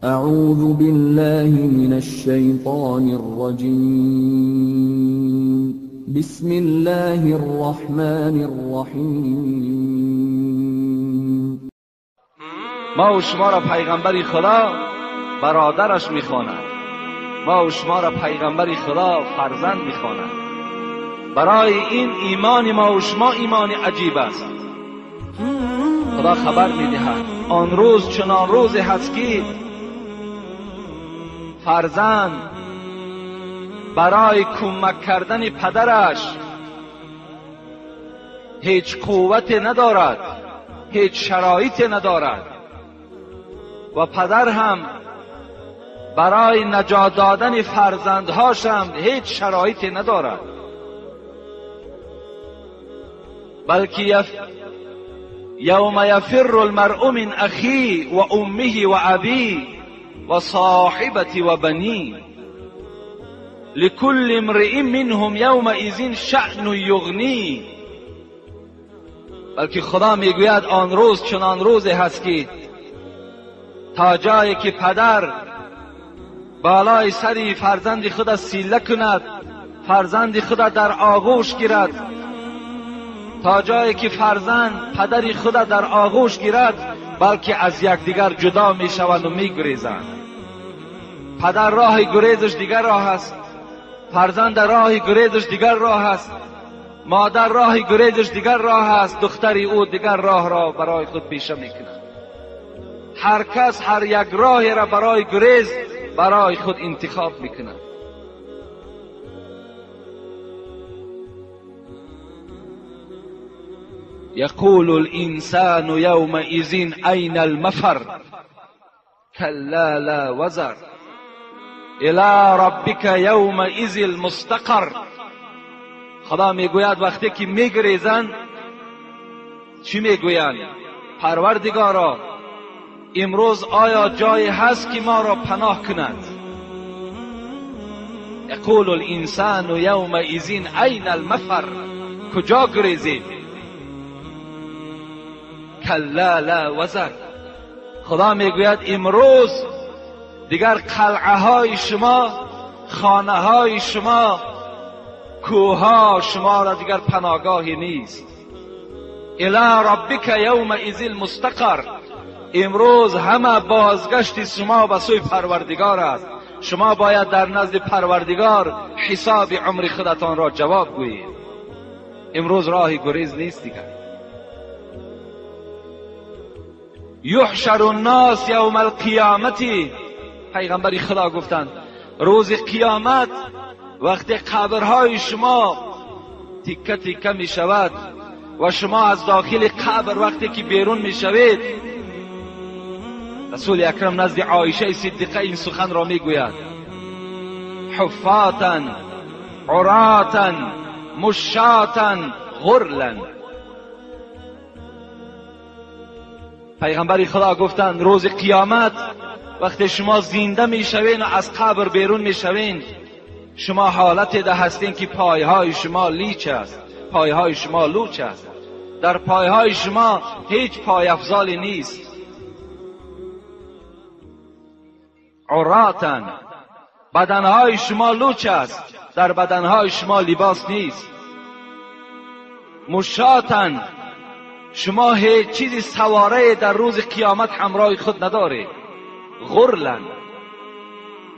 اعوذ بالله من الشیطان الرجیم. بسم الله الرحمن الرحیم. ما و شما را پیغمبری خدا برادرش میخواند، ما و شما را پیغمبری خدا فرزند میخواند. برای این ایمان ما و شما ایمان عجیب است. خدا خبر میدهد آن روز چنان روزی هست که فرزند برای کمک کردن پدرش هیچ قوت ندارد، هیچ شرایطی ندارد و پدر هم برای نجات دادن فرزندهاش هم هیچ شرایطی ندارد، بلکه یوم یفر المرء من اخی و امه و ابی و صاحبتی و بنی لكل امرئ منهم یومئذ شأن یغنی. بلکه خدا میگوید آن روز چنان روزی هست که تا جایی که پدر بالای سری فرزند خود سیله کند، فرزند خود در آغوش گیرد، تا جایی که فرزند پدر خود در آغوش گیرد، بلکه از یکدیگر جدا می شوند و می گریزند. پدر راه گریزش دیگر راه است، فرزند راه گریزش دیگر راه است، مادر راه گریزش دیگر راه است، دختری او دیگر راه را برای خود پیشه می کند. هر کس هر یک راهی را برای گریز برای خود انتخاب می کند. یقول الانسان یومئذ این المفر کلا لا وزر الی ربک یومئذ المستقر. خدا میگوید وقتی که میگریزند چی میگویند؟ پروردگارا امروز آیا جایی هست که ما را پناه کند؟ یقول الانسان یومئذ این المفر، کجا گریزید؟ کلا لا وزر. خدا میگوید امروز دیگر قلعه های شما، خانه های شما، کوه ها شما را دیگر پناهگاهی نیست. الی ربک یومئذ المستقر. امروز همه بازگشت شما به سوی پروردگار است. شما باید در نزد پروردگار حساب عمر خودتان را جواب گویید. امروز راه گریز نیست دیگر. یحشر الناس یوم القیامت. پیغمبر خدا گفتند روز قیامت وقتی قبرهای شما تیکه تیکه می شود و شما از داخل قبر وقتی که بیرون می شوید، رسول اکرم نزد عایشه صدیقه این سخن را می گوید حفاتا عراتا مشاتا غرلا. پیغمبر خدا گفتند روز قیامت وقتی شما زنده میشوین و از قبر بیرون میشوین، شما حالت ده هستین که پایهای شما لیچ است، پایهای شما لوچ است، در پایهای شما هیچ پای افضالی نیست. عراتا، بدنهای شما لوچ است، در بدنهای شما لباس نیست. مشاتا، شما هیچ چیزی سواره در روز قیامت همراه خود نداره. غرلا،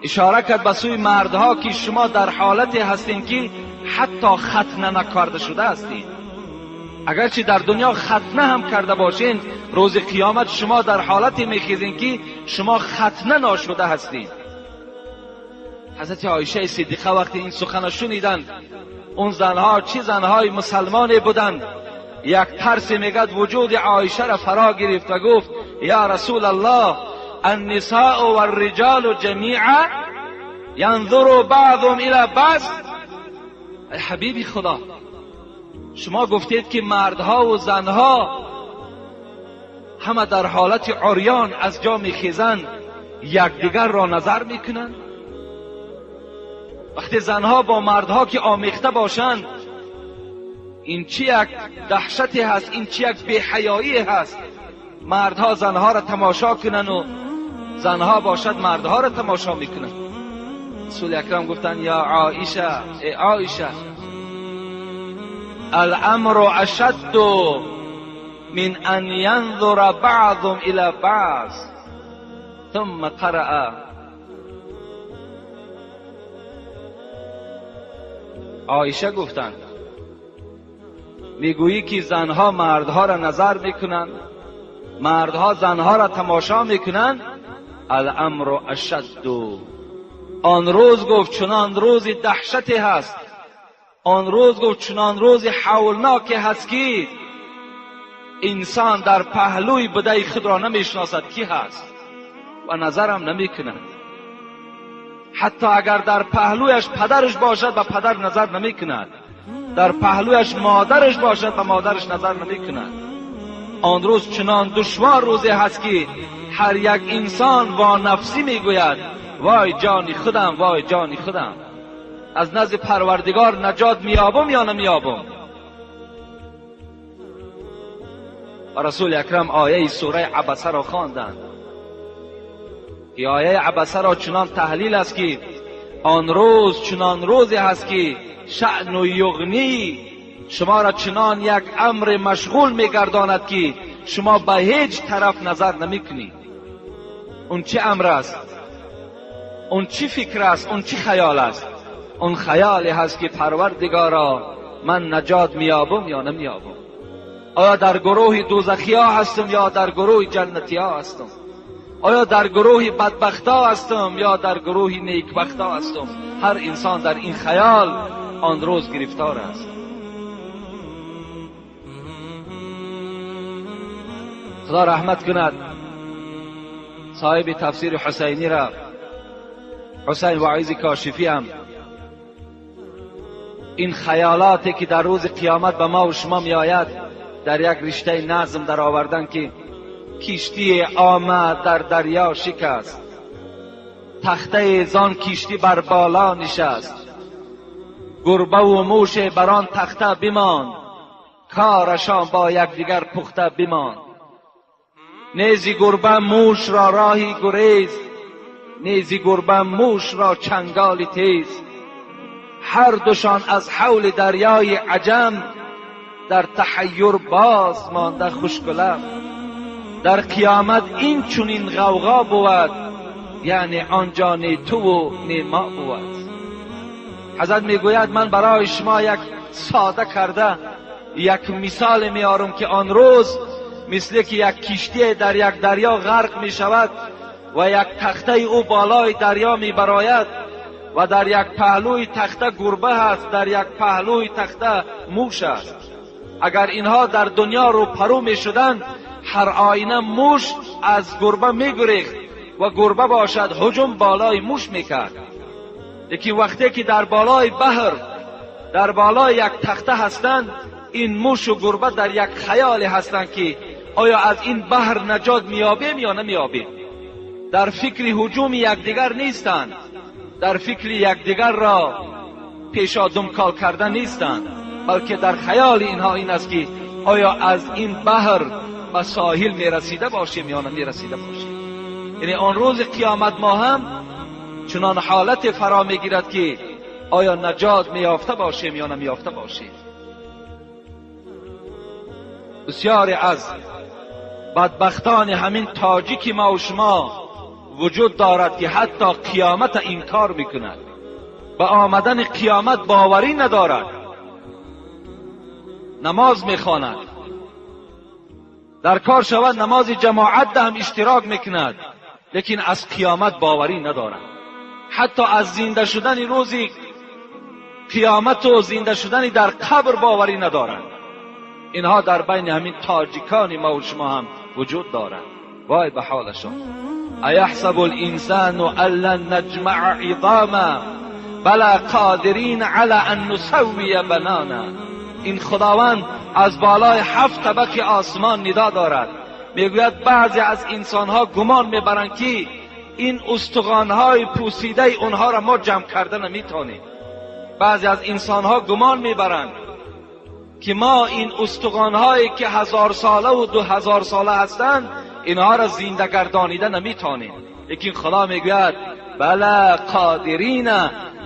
اشاره کرد به سوی مردها که شما در حالتی هستین که حتی ختنه نکرده شده هستین. اگرچه در دنیا ختنه هم کرده باشین، روز قیامت شما در حالتی میخیزین که شما ختنه ناشده هستین. حضرت عایشه صدیقه وقتی این سخن شنیدند، اون زنها چه زنهای مسلمانی بودند، یک ترس میگد وجود عایشه را فرا گرفت و گفت یا رسول الله النساء والرجال جمیعا ینظر بعضهم الی بعض. ای حبیبی خدا، شما گفتید که مردها و زنها همه در حالت عریان از جا میخیزند، یکدیگر را نظر میکنند. وقتی زنها با مردها که آمیخته باشند، این چی یک دهشتی هست، این چی یک بی‌حیایی هست. مردها زنها را تماشا کنن و زنها باشد مردها را تماشا میکنند. رسول اکرم گفتن یا عایشه، ای عایشه، الامر اشد من ان ينظر بعضهم الى بعض. ثم قرأ عایشه گفتند میگویی که زنها مردها را نظر میکنند، مردها زنها را تماشا میکنند. الامر اشد، آن روز گفت چنان روز دهشتی هست، آن روز گفت چنان روز هولناکی هست که انسان در پهلوی بدای خود را نمیشناسد کی هست و نظرم نمیکند. حتی اگر در پهلویش پدرش باشد و پدر نظر نمیکند، در پهلویش مادرش باشد و مادرش نظر نمیکند. آن روز چنان دشوار روزی هست که هر یک انسان با نفسی میگوید وای جانی خودم، وای جانی خودم، از نزد پروردگار نجات میابم یا نمیابم. و رسول اکرم آیه سوره عبسه را خواندند. این آیه عبسه را چنان تحلیل است که آن روز چنان روزی هست که شأن و یغنی شما را چنان یک امر مشغول میگرداند که شما به هیچ طرف نظر نمیکنید. اون چه امر است؟ اون چی فکر است؟ اون چی خیال است؟ اون خیالی هست که پروردگارا من نجات میابم یا نمیابم. آیا در گروه دوزخی ها هستم یا در گروه جنتی ها هستم؟ آیا در گروه بدبخت ها هستم یا در گروه نیکبخت ها هستم؟ هر انسان در این خیال آن روز گرفتار است. خدا رحمت کند صاحب تفسیر حسینی را، حسین وعیزی کاشفی هم این خیالاتی که در روز قیامت به ما و شما می آید در یک رشته نظم در آوردن که کشتی آمد در دریا شکست، تخته زان کشتی بر بالا نشست، گربه و موش بران تخته بماند، کارشان با یکدیگر پخته بماند. نیزی گربه موش را راهی گریز، نیزی گربه موش را چنگالی تیز، هر دوشان از حول دریای عجم در تحیر باز مانده خوشگلم. در قیامت این چنین غوغا بود، یعنی آنجا نی تو و نی ما بود. حضرت میگوید من برای شما یک ساده کرده یک مثال میارم که آن روز مثل که یک کشتی در یک دریا غرق می شود و یک تخته او بالای دریا می براید و در یک پهلوی تخته گربه هست، در یک پهلوی تخته موش است. اگر اینها در دنیا رو پرو می شدن، هر آینه موش از گربه می گریخت و گربه باشد هجوم بالای موش می کرد. لیکن وقتی که در بالای بحر، در بالای یک تخته هستند، این موش و گربه در یک خیالی هستند که آیا از این بحر نجات میابیم یا نمیابیم. در فکر هجوم یکدیگر نیستند، در فکر یکدیگر را پیشا دنبال کردن نیستند، بلکه در خیال اینها این است که آیا از این بحر به ساحل میرسیده باشیم یا نمیرسیده باشیم. یعنی آن روز قیامت ما هم چنان حالت فرا میگیرد که آیا نجات میافته باشیم یا نمیافته باشیم. بسیاری از بدبختان همین تاجیک ما و شما وجود دارد که حتی قیامت انکار میکند، به آمدن قیامت باوری ندارد، نماز میخواند، در کار شود نماز جماعت هم اشتراک میکند، لیکن از قیامت باوری ندارد. حتی از زنده شدن روزی قیامت و زنده شدن در قبر باوری ندارد. اینها در بین همین تاجیکان ما و شما هم وجود دارد. وای به حالشان. ایحسب الانسان ان لن نجمع عظاما بلا قادرین علی ان نسوی بنانا. این خداوند از بالای 7 طبقه آسمان ندا دارد، میگوید بعضی از انسانها گمان میبرند که این استخوانهای پوسیده اونها را ما جمع کرده نمیتونیم. بعضی از انسانها گمان میبرند که ما این استخوانهایی که 1000 ساله و 2000 ساله هستند اینها را زنده گردانیده نمیتونیم. لیکن خدا میگوید بلا قادرین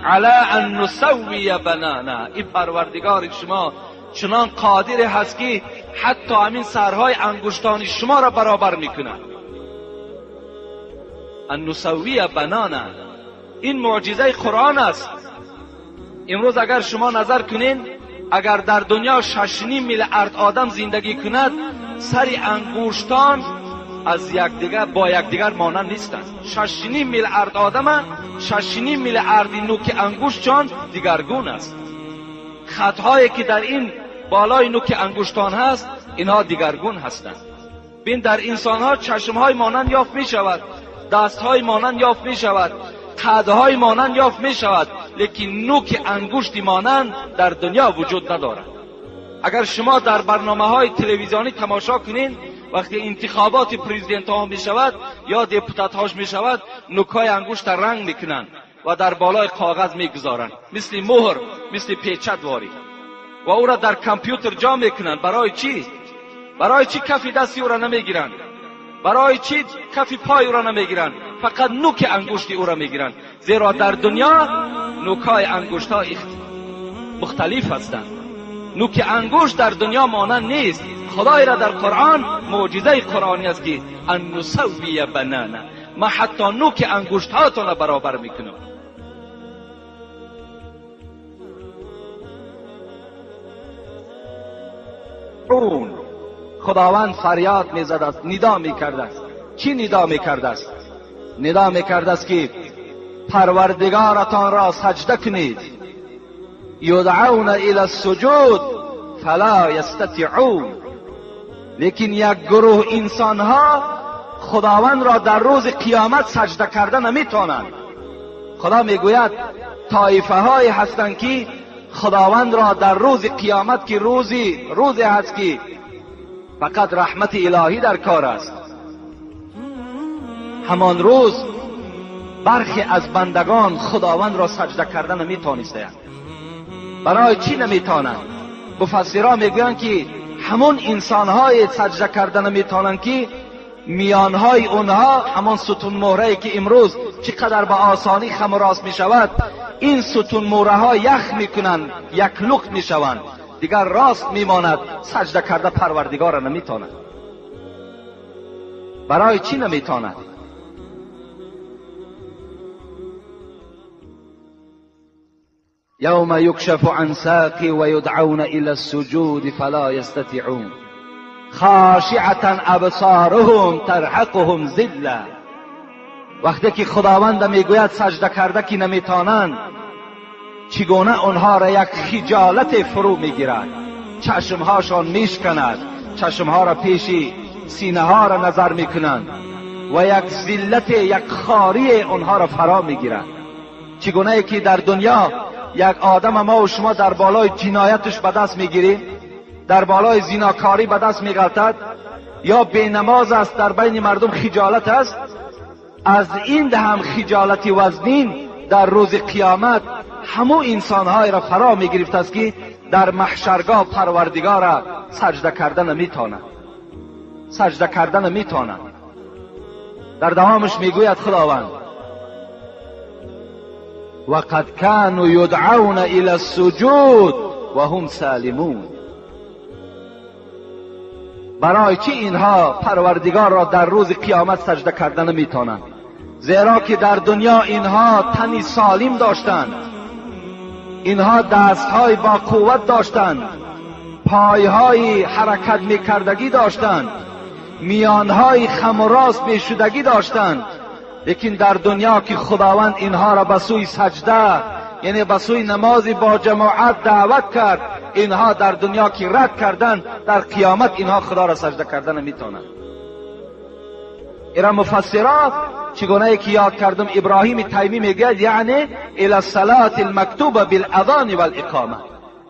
علی ان نسوی بنانا، این پروردگار شما چنان قادر هست که حتی همین سرهای انگشتان شما را برابر میکنه. ان نسوی بنانا، این معجزه قرآن است. امروز اگر شما نظر کنین، اگر در دنیا 6.5 میلیارد آدم زندگی کند، سر انگشتان از یکدیگر با یکدیگر مانند نیستند. 6.5 میلیارد آدم، 6.5 میلیارد نوک انگشتان دیگرگون است. خطهایی که در این بالای نوک انگشتان هست، اینها دیگرگون هستند. بین در انسانها چشمهای مانند یافت می شود، دستهای مانند یافت می شود، قدهای مانند یافت می شود، لیکن نوک انگشتی مانند در دنیا وجود ندارد. اگر شما در برنامه‌های تلویزیونی تماشا کنین، وقتی انتخابات پرزیدنت ها می شود یا دپوتات هاش می شود، نوکای انگشت رنگ میکنن و در بالای کاغذ میگذارن، مثل مهر، مثل پیچت واری، و او را در کامپیوتر جا میکنن. برای چی؟ برای چی کف دستی او را نمیگیرن؟ برای چی کف پای او را نمیگیرن؟ فقط نوک انگشتی او را میگیرن. زیرا در دنیا نوکای انگشت ها مختلف هستند. نوک انگشت در دنیا مانند نیست. خدای را در قرآن معجزه قرآنی است که ان نسوی بنانا، ما حتی نوک انگشت هاتون را برابر میکنم. اون خداوند فریاد میزد است، ندا میکرده است. چی ندا میکرده است؟ ندا میکرده است که پروردگارتان را سجده کنید. یدعون الی السجود فلا یستطیعون. لیکن یک گروه انسان ها خداوند را در روز قیامت سجده کرده نمیتونند. خدا میگوید طایفه های هستند که خداوند را در روز قیامت، که روزی هست که فقط رحمت الهی در کار است، همان روز برخی از بندگان خداوند را سجده کرده نمیتونستند. برای چی نمیتونند؟ مفسران میگویند که همون انسانهای سجده کرده نمیتونند که میانهای اونها همان ستون مهره که امروز چقدر به آسانی خم و راست میشود، این ستون مهره ها یخ میکنند، یک لخت میشوند، دیگر راست میماند. سجده کرده پروردگار نمیتونند. برای چی نمیتونند؟ یوم یکشف عن ساق و یدعون الی السجود فلا یستطیعون خاشعة ابصارهم ترهقهم ذلة. وقتی که خداوند میگوید سجده کرده که نمیتونند، چگونه آنها را یک خجالت فرو میگیرد، چشمهاشان میشکند، چشمها را پیش سینه ها را نظر میکنند و یک ذلت، یک خاری آنها را فرا میگیرد. چگونه که در دنیا یک آدم ما و شما در بالای جنایتش به دست میگیریم، در بالای زناکاری به دست میغلطد، یا بینماز است، در بین مردم خجالت است، از این هم خجالت وزنین در روز قیامت همو انسانهای را فرا میگرفت است که در محشرگاه پروردگار را سجده کردن نمیتونند. سجده کردن نمیتونند. در دوامش میگوید خداوند وقد كانوا يدعون الى السجود وهم سالمون. برای چی اینها پروردگار را در روز قیامت سجده کردن نمیتونند؟ زیرا که در دنیا اینها تنی سالم داشتند، اینها دستهای با قوت داشتند، پایهای حرکت میکردگی داشتند، میانهای خم و راست بیشودگی داشتند. لیکن در دنیا که خداوند اینها را به سوی سجده، یعنی به سوی نماز با جماعت دعوت کرد، اینها در دنیا که رد کردند، در قیامت اینها خدا را سجده کردن نمیتونند. ایرا مفسرات چگونه که یاد کردم، ابراهیم تیمی میگه یعنی الی الصلاة المکتوبه بالاذان والاقامه.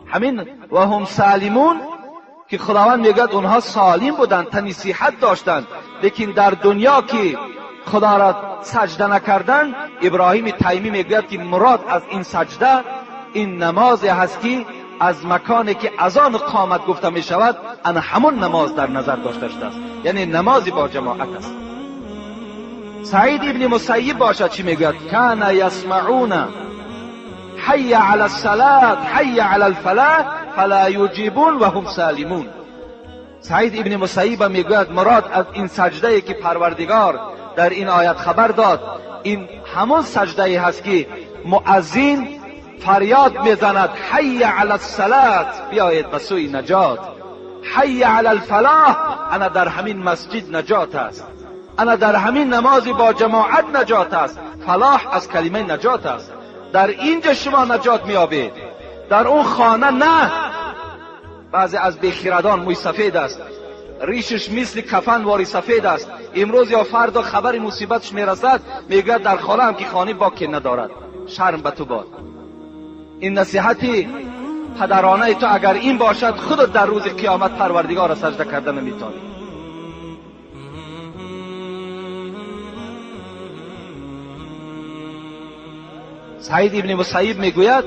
همین و هم سالمون که خداوند میگه اونها سالم بودند، تنی صحت داشتند، لیکن در دنیا که خدا را سجده نکردن، ابراهیم تیمی میگوید که مراد از این سجده این نماز هست که از مکانی که اذان قامت گفته می شود همون نماز در نظر داشته است، یعنی نماز با جماعت است. سعید ابن مسیب باشد چی میگوید؟ کان یسمعون حی علی الصلاة حی علی الفلاح فلا یجیبون و هم سالمون. سعید ابن مسیب میگوید مراد از این سجده که پروردگار در این آیت خبر داد، این همون سجده هست که مؤذن فریاد میزند حی علی الصلاة، بیایید به سوی نجات، حی علی الفلاح، انا در همین مسجد نجات است، انا در همین نماز با جماعت نجات است. فلاح از کلمه نجات است. در اینجا شما نجات میابید، در اون خانه نه. بعضی از بیخیردان موی سفید است، ریشش مثل کفن واری سفید است، امروز یا فردا خبر مصیبتش میرسد میگه در خانه هم که خانه باکی ندارد. شرم به تو باد. این نصیحتی پدرانه تو اگر این باشد، خودت در روز قیامت پروردگار را سجده کرده نمیتونی. سعید ابن مسیب میگوید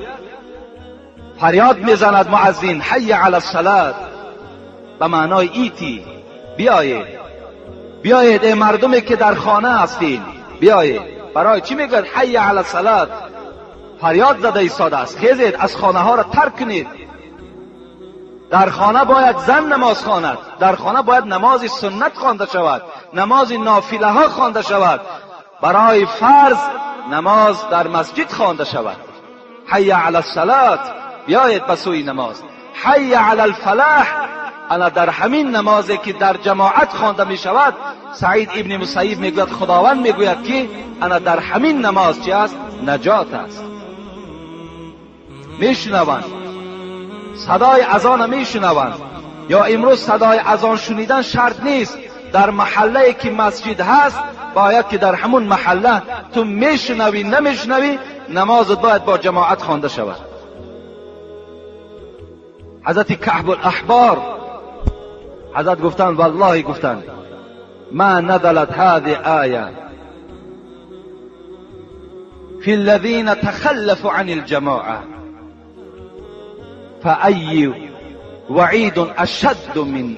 فریاد میزند مؤذن حی علی الصلاة، به معنای ایتی، بیایید بیایید ای مردمی که در خانه هستین بیایید. برای چی میگوید حی علی الصلاة؟ فریاد زده ایستاده است خیزید از خانه ها را ترک کنید. در خانه باید زن نماز خواند، در خانه باید نماز سنت خوانده شود، نماز نافله ها خوانده شود، برای فرض نماز در مسجد خوانده شود. حی علی الصلاة، بیایید به سوی نماز. حی علی الفلاح، انا در همین نمازی که در جماعت خوانده می شود، سعید ابن مسیب میگوید خداوند میگوید که انا در همین نماز چی است؟ نجات است. میشنوند صدای اذان، میشنوند. یا امروز صدای اذان شنیدن شرط نیست، در محله که مسجد هست باید که در همون محله تو میشنوی نمیشنوی نمازت باید با جماعت خوانده شود. حضرت کعب الاحبار حضرت گفتن والله گفتن ما نزلت هذه آیه فی الذین تخلفوا عن الجماعه فأی وعید اشد من.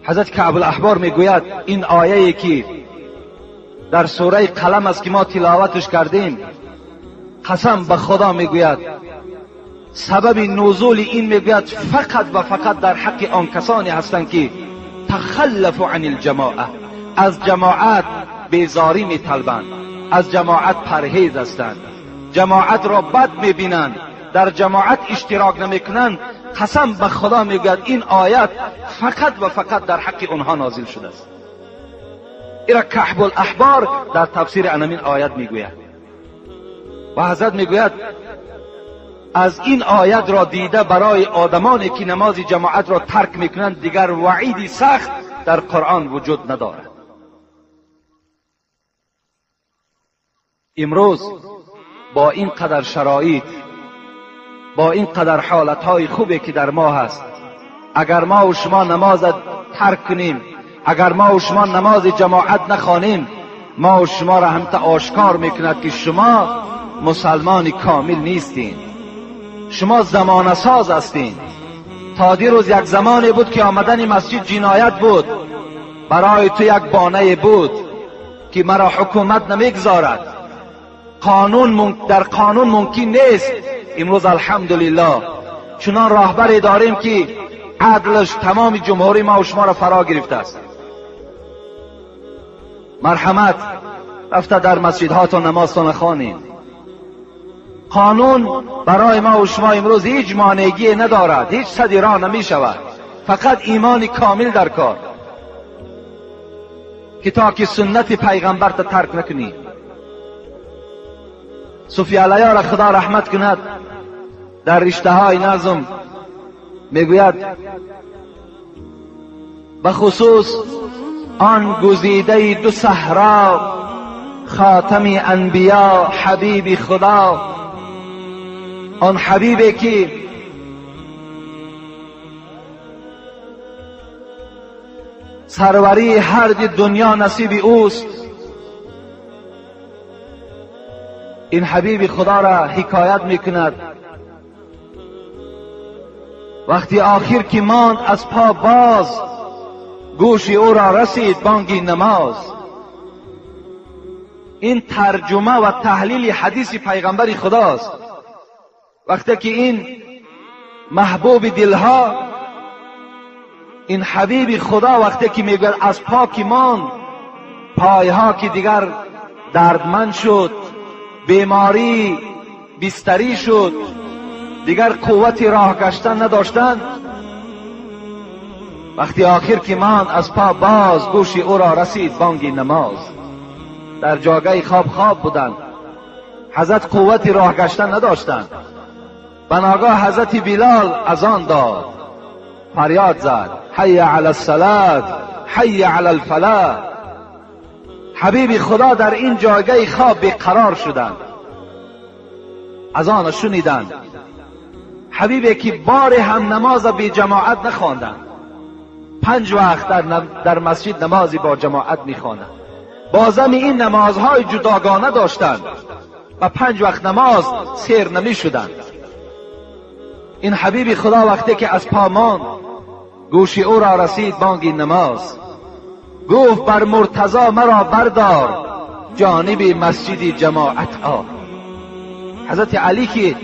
حضرت کعب الاحبار میگوید این آیه‌ای که در سوره قلم است که ما تلاوتش کردیم، قسم به خدا میگوید سبب نزول این میگوید فقط و فقط در حق آن کسانی هستند که تخلفوا عن الجماعه، از جماعت بیزاری میطلبند، از جماعت پرهیز هستند، جماعت را بد میبینند، در جماعت اشتراک نمیکنند. قسم به خدا میگوید این آیت فقط و فقط در حق اونها نازل شده است. ایرا کعب الاحبار در تفسیر انمین آیت میگوید و حضرت میگوید از این آیت را دیده برای آدمانی که نماز جماعت را ترک میکنند دیگر وعیدی سخت در قرآن وجود ندارد. امروز با این قدر شرایط، با این قدر حالتهای خوبی که در ما هست، اگر ما و شما نماز ترک کنیم، اگر ما و شما نماز جماعت نخوانیم، ما و شما را هم تا آشکار میکند که شما مسلمان کامل نیستین، شما زمانه ساز هستین. تا دیروز یک زمانی بود که آمدن مسجد جنایت بود، برای تو یک بانه بود که مرا حکومت نمیگذارد، در قانون ممکن نیست. امروز الحمدلله چنان راهبری داریم که عدلش تمام جمهوری ما و شما را فرا گرفته است. مرحمت، رفته در مسجدها تا نماز تا نخوانیم. قانون برای ما و شما امروز هیچ مانعی ندارد، هیچ صدی راه نمی شود، فقط ایمان کامل در کار که تا که سنت پیغمبر تا ترک نکنی. صوفی علیه را خدا رحمت کند در رشته های نظم میگوید بخصوص آن گزیده دو صحرا خاتم انبیا حبیب خدا، آن حبیبی که سروری هر دنیا نصیب اوست. این حبیب خدا را حکایت میکند وقتی آخر که ماند از پا باز، گوش او را رسید بانگی نماز. این ترجمه و تحلیل حدیث پیغمبر خداست. وقتی که این محبوب دلها، این حبیب خدا وقتی که میگه از پاکی ماند، پایها که دیگر دردمند شد، بیماری بستری شد، دیگر قوت راه گشتن نداشتند، وقتی آخر که ماند از پا، باز گوش او را رسید بانگ نماز. در جاگه خواب بودند، حضرت قوت راه گشتن نداشتند. بناگاه حضرت بلال اذان داد، فریاد زد حی علی الصلاة حی علی الفلاح. حبیب خدا در این جاگه خواب بیقرار شدند، اذان شنیدند. حبیبی که بار هم نماز بی جماعت نخواندند، 5 وقت در مسجد نمازی با جماعت میخواندند. بازم این نمازهای جداگانه داشتند و 5 وقت نماز سیر نمی شدند. این حبیب خدا وقتی که از پا ماند، گوش او را رسید بانگ نماز، گفت بر مرتضی مرا بردار، جانب مسجد جماعت آ. حضرت علی که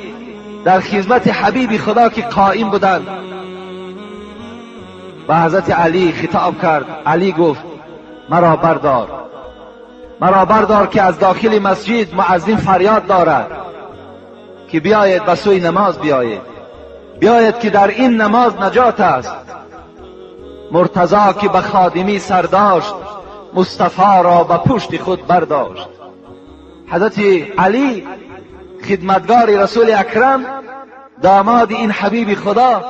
در خدمت حبیب خدا که قائم بودند و حضرت علی خطاب کرد، علی گفت مرا بردار که از داخل مسجد مؤذن فریاد دارد که بیاید به سوی نماز بیاید که در این نماز نجات است. مرتضی که به خادمی سر داشت، مصطفی را به پشت خود برداشت. حضرت علی خدمتگار رسول اکرم، داماد این حبیب خدا،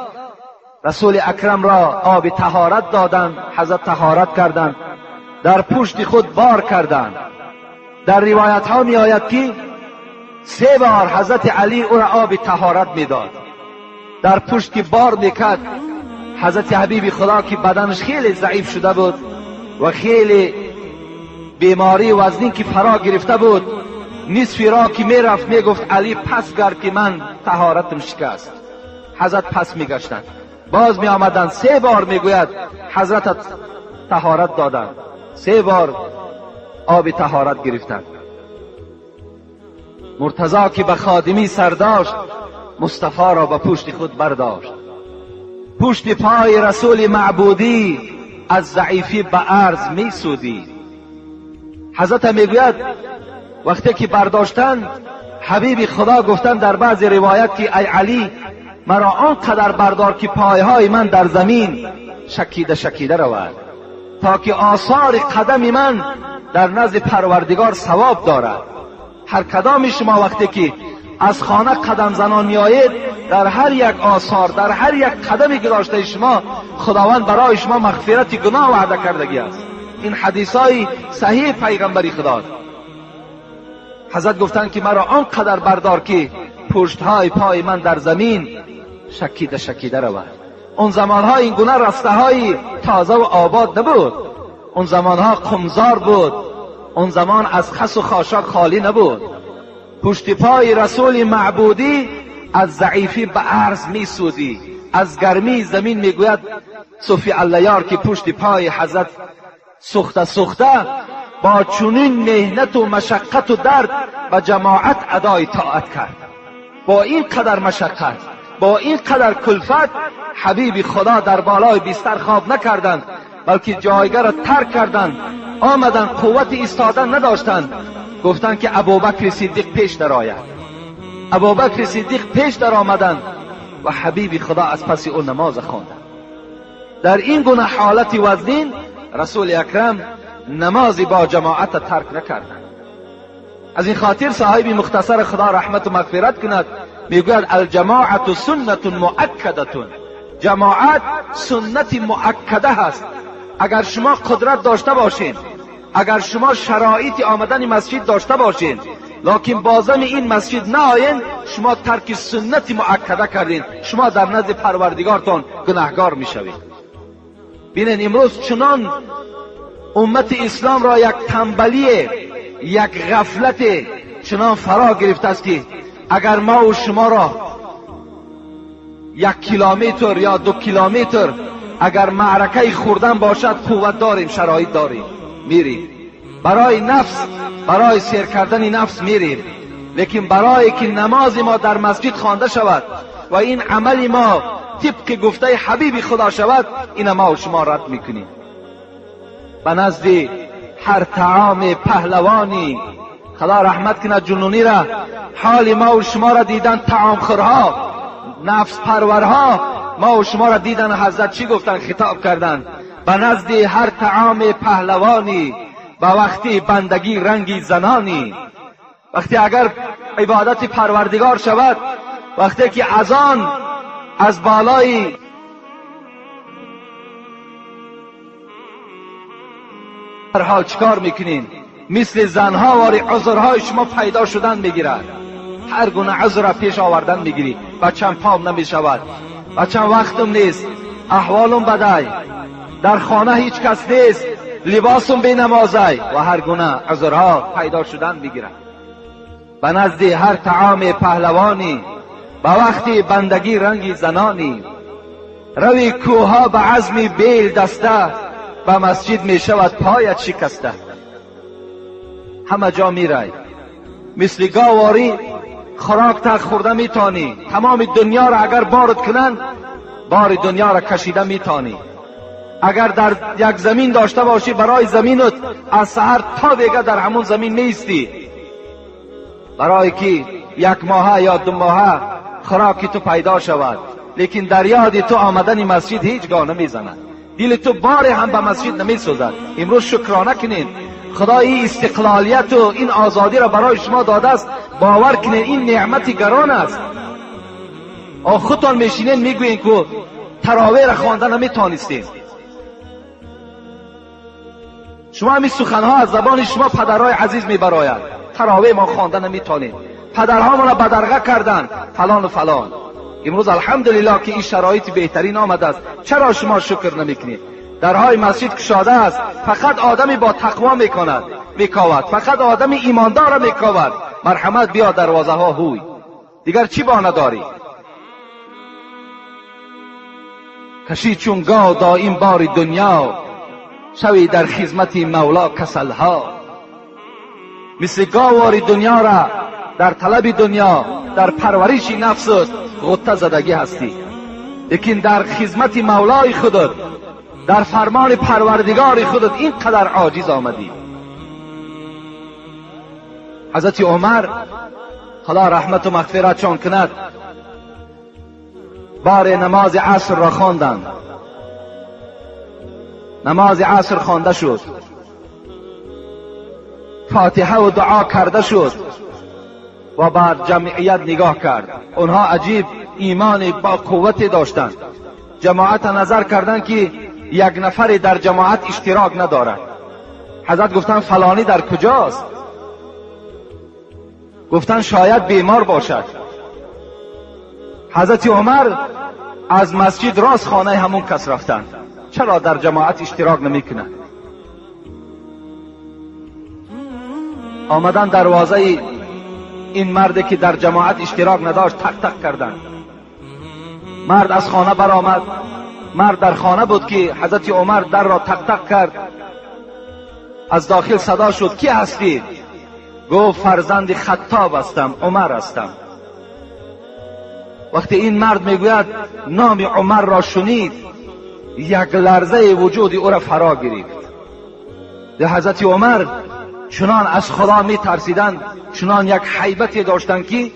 رسول اکرم را آب طهارت دادند. حضرت طهارت کردند، در پشت خود بار کردند. در روایت ها می آید که 3 بار حضرت علی او را آب طهارت می داد. در پشت که بار میکرد، حضرت حبیب خدا که بدنش خیلی ضعیف شده بود و خیلی بیماری وزنی که فرا گرفته بود، نصف راه که میرفت میگفت علی پس گرد که من طهارتم شکست. حضرت پس میگشتند، باز می آمدند، 3 بار میگوید حضرت طهارت دادند، 3 بار آب طهارت گرفتند. مرتضی که به خادمی سر داشت، مصطفی را به پشت خود برداشت. پشت پای رسول معبودی از ضعیفی به عرض می سودی. حضرت میگوید وقتی که برداشتن حبیب خدا گفتن در بعض روایت که ای علی مرا آنقدر بردار که پایهای من در زمین شکیده رود، تا که آثار قدم من در نزد پروردگار ثواب دارد. هر کدام شما وقتی که از خانه قدم زنان میآیید، در هر یک آثار، در هر یک قدمی که داشته شما، خداوند برای شما مغفرت گناه وعده کردگی است. این حدیثای صحیح پیغمبری خدا. حضرت گفتند که مرا آنقدر بردار که پشتهای پای من در زمین شکیده رود. اون زمانها این گونه رسته های تازه و آباد نبود، اون زمانها قمزار بود، اون زمان از خس و خاشاک خالی نبود. پشت پای رسول معبودی از ضعیفی به عرض می سودی، از گرمی زمین میگوید صوفی اللیار که پشت پای حضرت سخته با چنین مهنت و مشقت و درد و جماعت ادای طاعت کرد. با این قدر مشقت، با این قدر کلفت، حبیب خدا در بالای بستر خواب نکردند، بلکه جایگاه را ترک کردند. آمدن قوت ایستادن نداشتند، گفتند که ابوبکر صدیق پیش در آید. ابوبکر صدیق پیش در آمدند و حبیب خدا از پس او نماز خواندند. در این گونه حالت وزنین رسول اکرم نمازی با جماعت ترک نکردند. از این خاطر صاحب مختصر خدا رحمت و مغفرت کند میگوید الجماعت سنت مؤکده. جماعت سنت مؤکده هست. اگر شما قدرت داشته باشین، اگر شما شرایط آمدن مسجد داشته باشین، لکن بازم این مسجد نآیین، شما ترک سنت مؤکده کردین، شما در نزد پروردگارتان گناهگار میشوید. ببینید امروز چنان امت اسلام را یک تنبلی، یک غفلت چنان فرا گرفته است که اگر ما و شما را 1 کیلومتر یا 2 کیلومتر اگر معرکه خوردن باشد، قوت داریم، شرایط داریم، میریم. برای نفس، برای سیر کردن نفس میریم، لیکن برای که نماز ما در مسجد خوانده شود و این عمل ما طبق گفته حبیب خدا شود، این ما و شما رد میکنیم. به نزد هر طعام پهلوانی، خدا رحمت کند جنونی را، حال ما و شما را دیدن طعام خورها، نفس پرورها، ما و شما را دیدن حضرت چی گفتن؟ خطاب کردن به نزد هر طعام پهلوانی، به وقتی بندگی رنگی زنانی. وقتی اگر عبادت پروردگار شود، وقتی که اذان از بالای هر حال چکار میکنین؟ مثل زنها واری عذرهای شما پیدا شدن میگیرد، هر گونه عذر را پیش آوردن میگیری. بچم پام نمیشود، بچم وقتم نیست، احوالم بدای، در خانه هیچ کس نیست، لباسم بی نمازای و هر گونه عذرها پیدا شدن میگیرد. به نزد هر طعام پهلوانی، به وقتی بندگی رنگی زنانی. روی کوها به عزم بیل دسته، به مسجد می شود پایت شکسته. همه جا می رای، مثل گاواری خوراک تک خورده می تانی. تمام دنیا را اگر بارد کنن، بار دنیا را کشیده می تانی. اگر در یک زمین داشته باشی، برای زمینت از سحر تا دیگه در همون زمین نیستی، برای که یک ماه یا 2 ماه خوراکی تو پیدا شود. لیکن در یاد تو آمدن مسجد هیچگاه نمیزند، دل تو بار هم به مسجد نمیسوزد. امروز شکرانه کنین، خدا این استقلالیت و این آزادی را برای شما داده است. باور کنین این نعمتی گران است. خودتان میشینین میگوین که تراویح را خوانده نمیتانستین. شما همین سخنها از زبان شما پدرای عزیز میبراید، تراویح ما خوانده نمیتانیم، پدرها ما را بدرقه کردن فلان و فلان. امروز الحمدلله که این شرایط بهترین آمده است، چرا شما شکر نمیکنید؟ درهای مسجد کشاده است، فقط آدمی با تقوا میکاود، فقط آدمی ایماندار میکاود. مرحمت بیا دروازه ها هوی، دیگر چی بانه داری؟ کشی چون گاو دائم بار دنیا، شوی در خدمت مولا کسلها. مثل گاواری دنیا را در طلب دنیا، در پرورش نفست غوطه زدگی هستی، لیکن در خدمت مولای خودت، در فرمان پروردگار خودت اینقدر عاجز آمدی. حضرت عمر خدا رحمت و مغفرت چون کند، بار نماز عصر را خواندند. نماز عصر خوانده شد، فاتحه و دعا کرده شد و بر جمعیت نگاه کرد. اونها عجیب ایمان با قوتی داشتند. جماعت نظر کردند که یک نفر در جماعت اشتراک ندارد. حضرت گفتن فلانی در کجاست؟ گفتن شاید بیمار باشد. حضرت عمر از مسجد راست خانه همون کس رفتند. چرا در جماعت اشتراک نمیکنه؟ آمدن دروازه این مردی که در جماعت اشتراک نداشت تق تق کردن. مرد از خانه برآمد. مرد در خانه بود که حضرت عمر در را تق تق کرد. از داخل صدا شد کی هستی؟ گفت فرزند خطاب هستم، عمر هستم. وقتی این مرد میگوید نام عمر را شنید، یک لرزه وجود او را فرا گرفت. ده حضرت عمر چنان از خدا می ترسیدند، چنان یک هیبتی داشتند که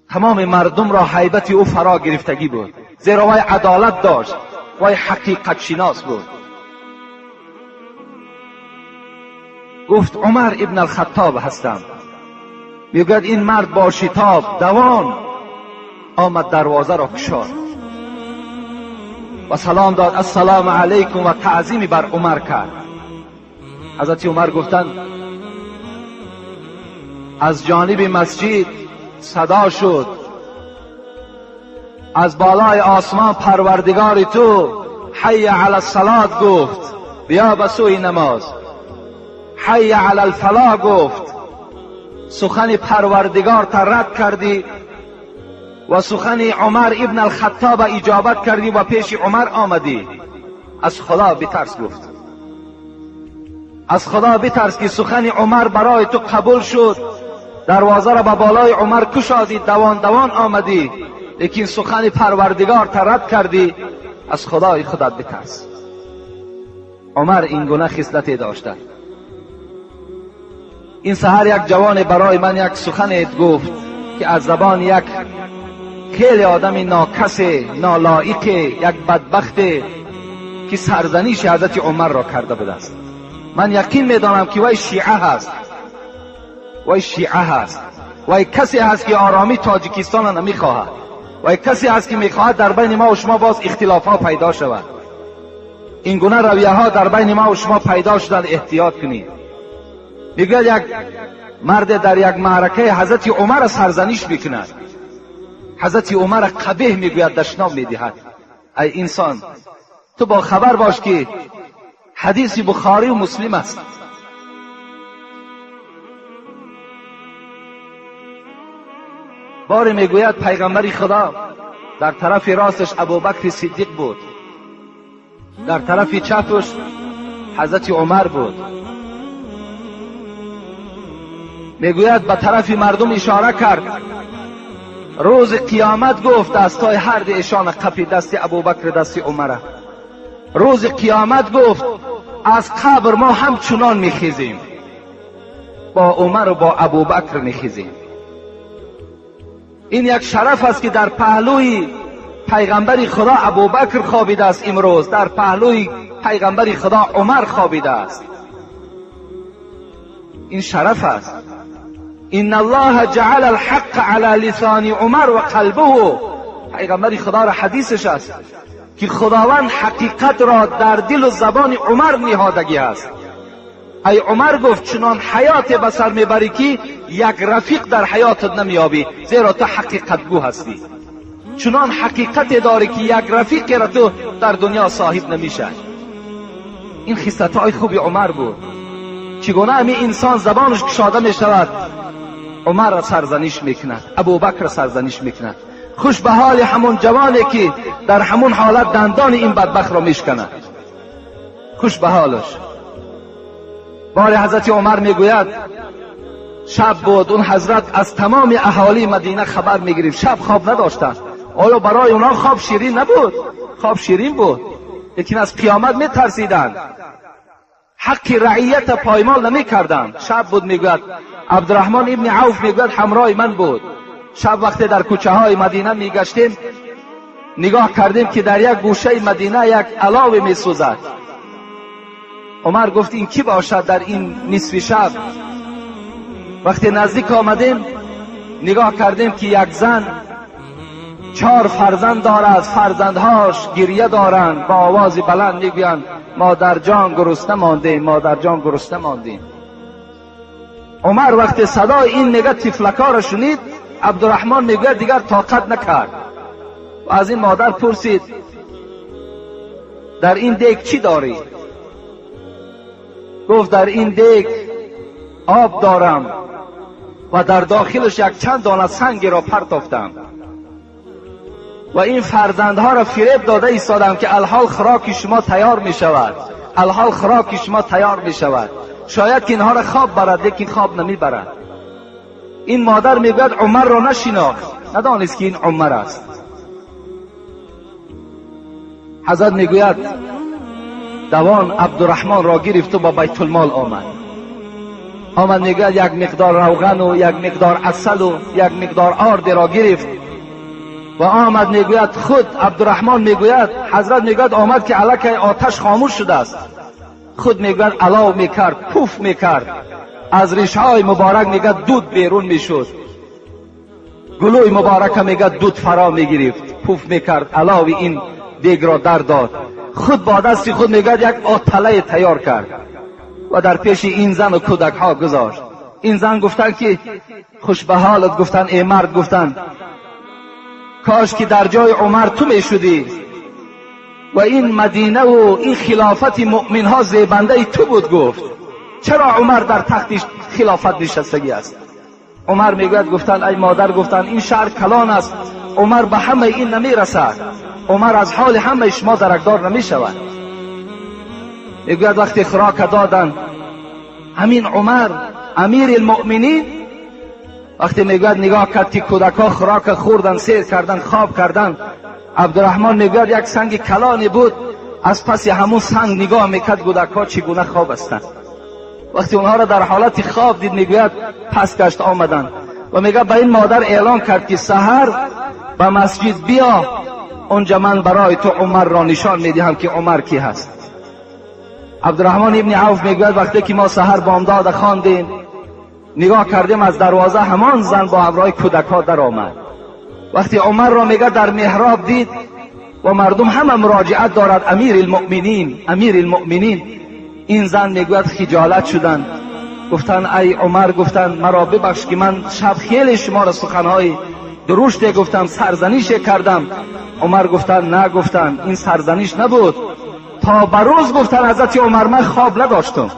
تمام مردم را هیبت او فرا گرفتگی بود. زیرا وی عدالت داشت، وی حقیقت شناس بود. گفت عمر ابن الخطاب هستم. میگوید این مرد با شتاب دوان آمد دروازه را کشاد و سلام داد، السلام علیکم، و تعظیمی بر عمر کرد. حضرت عمر گفتند از جانب مسجد صدا شد، از بالای آسمان پروردگار تو حی علی الصلاة گفت، بیا به سوی نماز. حی علی الفلاح گفت، سخن پروردگار تا رد کردی و سخن عمر ابن الخطاب اجابت کردی و پیش عمر آمدی. از خدا بترس گفت. از خدا بترس که سخن عمر برای تو قبول شد، دروازه را به بالای عمر کشادی، دوان دوان آمدی، لیکن سخن پروردگار رد کردی. از خدای خودت بترس. عمر این گونه خصلتی داشته. این سحر یک جوان برای من یک سخن گفت که از زبان یک خیلی آدم ناکس نالایق، یک بدبخت که سرزنش حضرت عمر را کرده بود است. من یقین میدانم که وی شیعه هست، وی شیعه هست، وی کسی هست که آرامی تاجیکستان را نمیخواهد، وی کسی هست که میخواهد در بین ما و شما باز اختلاف ها پیدا شود. این گونه رویه ها در بین ما و شما پیدا شدن، احتیاط کنید. میگوید یک مرد در یک معرکه حضرت عمر سرزنش میکند، حضرت عمر قبیح میگوید، دشنام میدهد. ای انسان، تو با خبر باش که حدیث بخاری و مسلم است. باری میگوید پیغمبر خدا در طرف راستش ابوبکر صدیق بود، در طرف چپش حضرت عمر بود. میگوید به طرف مردم اشاره کرد، روز قیامت گفت دستای هر دو ایشان قپی، دست ابوبکر دست عمر. روز قیامت گفت از قبر ما هم چنان میخیزیم، با عمر و با ابوبکر میخیزیم. این یک شرف است که در پهلوی پیغمبر خدا ابوبکر خوابیده است، امروز در پهلوی پیغمبر خدا عمر خوابیده است. این شرف است. ان الله جعل الحق على لسان عمر و قلبه. پیغمبر خدا را حدیثش است که خداوند حقیقت را در دل و زبان عمر نهادگی است. ای عمر گفت چنان حیات به سر میبری که یک رفیق در حیاتت نمیابی، زیرا تو حقیقت گو هستی. چنان حقیقت داری که یک رفیق را تو در دنیا صاحب نمیشه. این خصلت های خوبی عمر بود. چگونه همین انسان زبانش گشاده میشود، عمر را سرزنش میکند، ابوبکر را سرزنش میکند. خوش به حال همون جوانی که در همون حالت دندان این بدبخت را میشکند، خوش به حالش. بار حضرت عمر میگوید شب بود، اون حضرت از تمام اهالی مدینه خبر میگرفت، شب خواب نداشتند. آیا برای اونا خواب شیرین نبود؟ خواب شیرین بود، لیکن از قیامت میترسیدند، حق رعیت پایمال نمیکردند. شب بود. میگوید عبدالرحمن ابن عوف میگوید همراه من بود. شب وقتی در کوچه های مدینه میگشتیم، نگاه کردیم که در یک گوشه مدینه یک علاوه میسوزد. عمر گفت این کی باشد در این نصف شب؟ وقتی نزدیک آمدیم نگاه کردیم که یک زن 4 فرزند دارد، فرزندهاش گریه دارند، با آواز بلند میگویند مادر جان گرسنه ماندیم، مادر جان گرسنه ماندیم. عمر وقتی صدای این نگاه تفلکا را شنید، عبدالرحمن میگوید دیگر طاقت نکرد و از این مادر پرسید در این دیگ چی داری؟ گفت در این دیگ آب دارم و در داخلش یک چند دانه سنگ را پرتافتم و این فرزندها را فریب داده ایستادم که الحال خوراک شما تیار می شود، الحال خوراک شما تیار می شود. شاید که اینها را خواب برد، لیکن خواب نمی برد. این مادر میگوید عمر را نشناخت، ندانست که این عمر است. حضرت میگوید دوان عبدالرحمن را گرفت و با بیت المال آمد میگوید یک مقدار روغن و یک مقدار عسل و یک مقدار آرد را گرفت و آمد. میگوید خود عبدالرحمن میگوید حضرت میگوید آمد که الک آتش خاموش شده است، خود میگوید علاو میکرد، پوف میکرد، از ریشه های مبارک میگوید دود بیرون میشد، گلوی مبارک میگوید دود فرا میگرفت، پوف میکرد، علاوه این دیگ را در داد. خود با دست خود میگوید یک آتله تیار کرد و در پیش این زن و کودک ها گذاشت. این زن گفتن که خوش به حالت، گفتن ای مرد، گفتن کاش که در جای عمر تو میشدی و این مدینه و این خلافت مؤمن ها زیبنده تو بود. گفت چرا عمر در تخت خلافت نشستگی است؟ عمر میگوید گفتن ای مادر، گفتن این شهر کلان است، عمر به همه این نمیرسد، عمر از حال همه شما درکدار نمیشود. میگوید وقتی خوراک دادن همین عمر امیر المؤمنین وقتی میگوید نگاه کرد که کودکا خوراک خوردن، سیر کردن، خواب کردن، عبدالرحمن میگوید یک سنگ کلانی بود، از پس همون سنگ نگاه میکرد کودکا چگونه خواب هستند. وقتی اونها را در حالت خواب دید میگوید پس گشت آمدن و میگه به این مادر اعلان کرد که سحر به مسجد بیا، اونجا من برای تو عمر را نشان میدهم که عمر کی هست. عبدالرحمن ابن عوف میگوید وقتی که ما سحر بامداد خواندیم نگاه کردیم از دروازه همان زن با همراه کودکا در آمد. وقتی عمر را میگه در محراب دید و مردم همه مراجعت دارد امیر المؤمنین امیر المؤمنین، این زن میگوید خجالت شدن، گفتن ای عمر، گفتن مرا ببخش که من شب خیلی شما را سخنهای درشت گفتم، سرزنش کردم. عمر گفتن نه، گفتن این سرزنش نبود، تا بروز گفتن حضرت عمر من خواب نداشتم،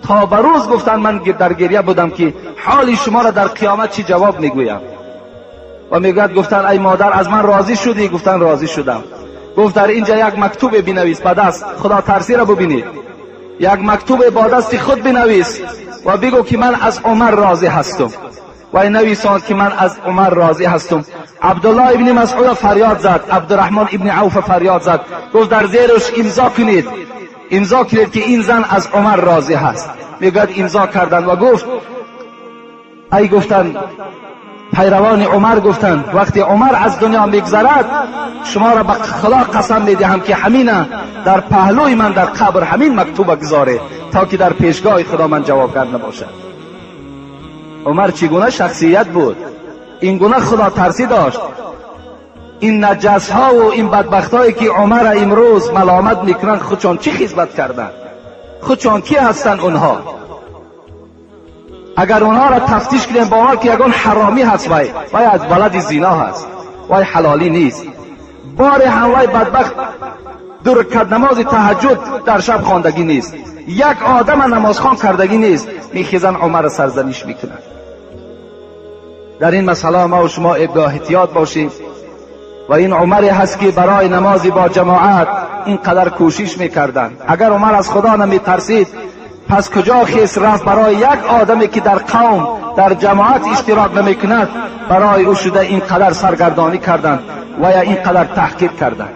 تا بروز گفتن من در گریه بودم که حال شما را در قیامت چی جواب میگویم. و میگوید گفتن ای مادر از من راضی شدی؟ گفتن راضی شدم. گفت در اینجا یک مکتوب بنویس به دست، خدا ترسی را ببینید، یک مکتوب با دست خود بنویس و بگو که من از عمر راضی هستم. و نویساند که من از عمر راضی هستم. عبدالله ابن مسعود فریاد زد، عبدالرحمن ابن عوف فریاد زد، گفت در زیرش امضا کنید، امضا کنید که این زن از عمر راضی هست. میگوید امضا کردن و گفت ای گفتن پیروان عمر گفتن وقتی عمر از دنیا میگذرد شما را به خدا قسم میدهم که همینه در پهلوی من در قبر همین مکتوب گذاره تا که در پیشگاه خدا من جوابگر نباشد. عمر چگونه شخصیت بود، این گونه خدا ترسی داشت. این نجس ها و این بدبخت هایی که عمر امروز ملامت میکنن خودشان چی خدمت کردن؟ خودشان کی هستن اونها؟ اگر اونها را تفتیش کنیم باور که یگان حرامی هست، وای از بلد زنا هست، وای حلالی نیست، بار هم وای بدبخت دو رکعت نماز تهجد در شب خواندگی نیست، یک آدم نماز خوان کردگی نیست، میخیزن عمر سرزنش میکنن. در این مسئله ما و شما احتیاط باشیم. و این عمری هست که برای نمازی با جماعت اینقدر کوشش میکردن. اگر عمر از خدا نمیترسید پس کجا خیس رفت برای یک آدمی که در قوم در جماعت اشتراک نمیکند برای او شده اینقدر سرگردانی کردند و یا اینقدر تحقیر کردند.